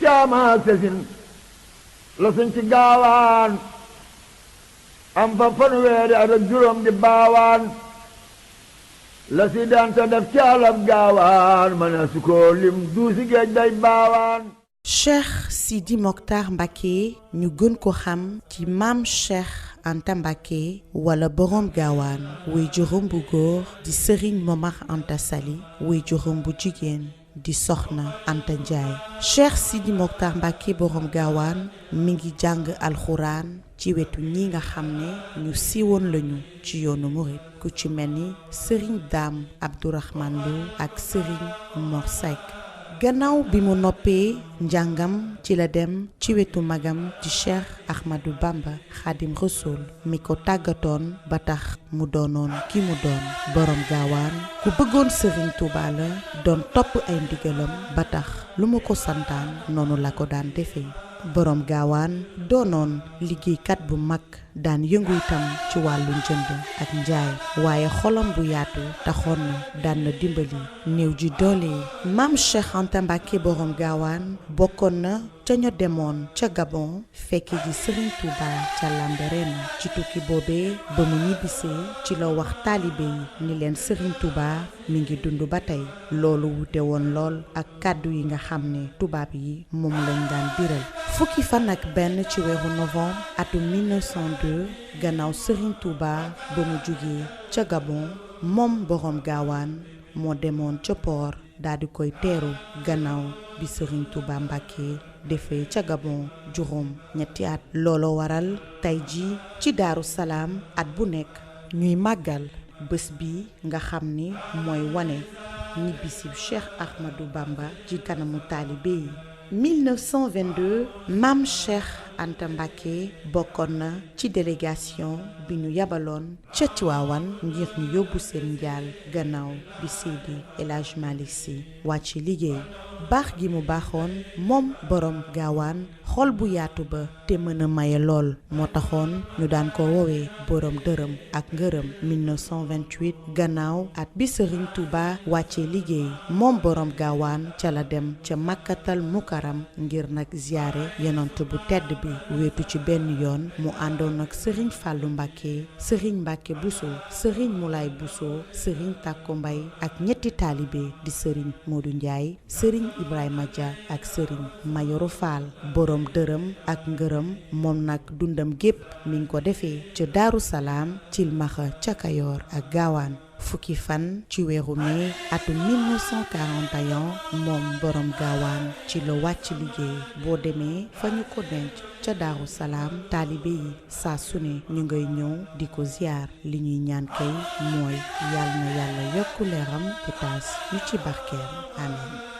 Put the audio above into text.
caama sesin la sañ ci gaawaan am fa fanweeri at ak juróom di baawaan la si danta def ci alab gaawaan mana su ko lim duusi géej day baawaan. Cheikh Sidi Mokhtar Mbacké ñu gën ko xam ci maam Cheikh Anta Mbacké wala borom gaawaan way juróom bu góor di Serigne Momar Anta Sali way juróom bu jigéen di Soxna Anta Ndiaye. Cheikh Sidi Mokhtar Mbacké borom gaawaan mi ngi jàng alxuraan ci wetu ñi nga xam ne ñu siiwoon lañu ci yoonu murit ku ci mel ni Serigne Dame Abdourahmane Lo ak Serigne Mor Seck. gannaaw bi mu noppee njàngam ci la dem ci wetu magam di Cheikh Ahmadou Bamba Khadim Rassoul mi ko tàggatoon ba tax mu doonoon ki mu doon borom gaawaan ku bëggoon Serigne Touba la doon topp ay ndigalam ba tax lu mu ko santaan noonu la ko daan defee. borom gaawaan doonoon liggéeykat bu mag daan yëngu itam ci wàllu njënd ak njaay waaye xolam bu yaatu taxoon na daan na dimbali néew ji doole yi. maam Cheikh Anta Mbacké borom gaawaan bokkoon na ca ña demoon ca Gabon fekke ji Serigne Touba ca Lambaréné ci tukki boobee ba mu ñibbisee ci la wax taalibe yi ni leen Serigne Touba mi ngi dund ba tey loolu wute woon lool ak kàddu yi nga xam ne tubaab yi moom lañ daan biral. fukki fan ak benn ci weeru novembre atum 1902 gannaaw Serigne Touba ba mu jugee ca Gabon moom borom gaawaan moo demoon ca port daal di koy teeru gannaaw bi Serigne Touba Mbacké defee ca Gabon juróom ñetti at. looloo waral tey ji ci Daaru Salaam at bu nekk ñuy màggal bés bi nga xam ni mooy wane ñibbisi Cheikh Ahmadou Bamba ci kanamu taalibe yi. 1922 maam Cheikh Anta Mbacké bokkoon na ci délégation bi ñu yabaloon ca Tiwaawan ngir ñu yóbbu seen njaal gannaaw bi Seydi El Hadji Malick Sy wàcc liggéey. baax gi mu baaxoon moom borom gaawaan xol bu yaatu ba te mën a maye lool moo taxoon ñu daan ko woowee borom dërëm ak ngërëm. 1928 gannaaw at bi Serigne Touba wàccee liggéey moom borom gaawaan ca la dem ca Makkatal Mukarram ngir nag ziyaare yonent bu tedd bi wéetu ci benn yoon mu àndoon ak Serigne Fallou Mbacké Serigne Mbacké Bousso Serigne Moulay Bousso Serigne Takko Mbay ak ñetti taalibe di Serigne Modou Ndiaye Serigne Ibrahima Dia ak Serigne Mayoro Fall borom dërëm ak ngërëm. moom nag dundam gépp mi ngi ko defee ca Daaru Salaam Cilmaxa ca Kayoor ak Gaawaan. fukki fan ci weeru mai atum 1941 moom borom gaawaan ci la wàcc liggéey. boo demee fa ñu ko denc ca Daaru Salaam taalibe yi saa su ne ñu ngay ñëw di ko ziyaar li ñuy ñaan kay mooy yàlla na yàlla yokku leeram te taas ñu ci barkeem amiin.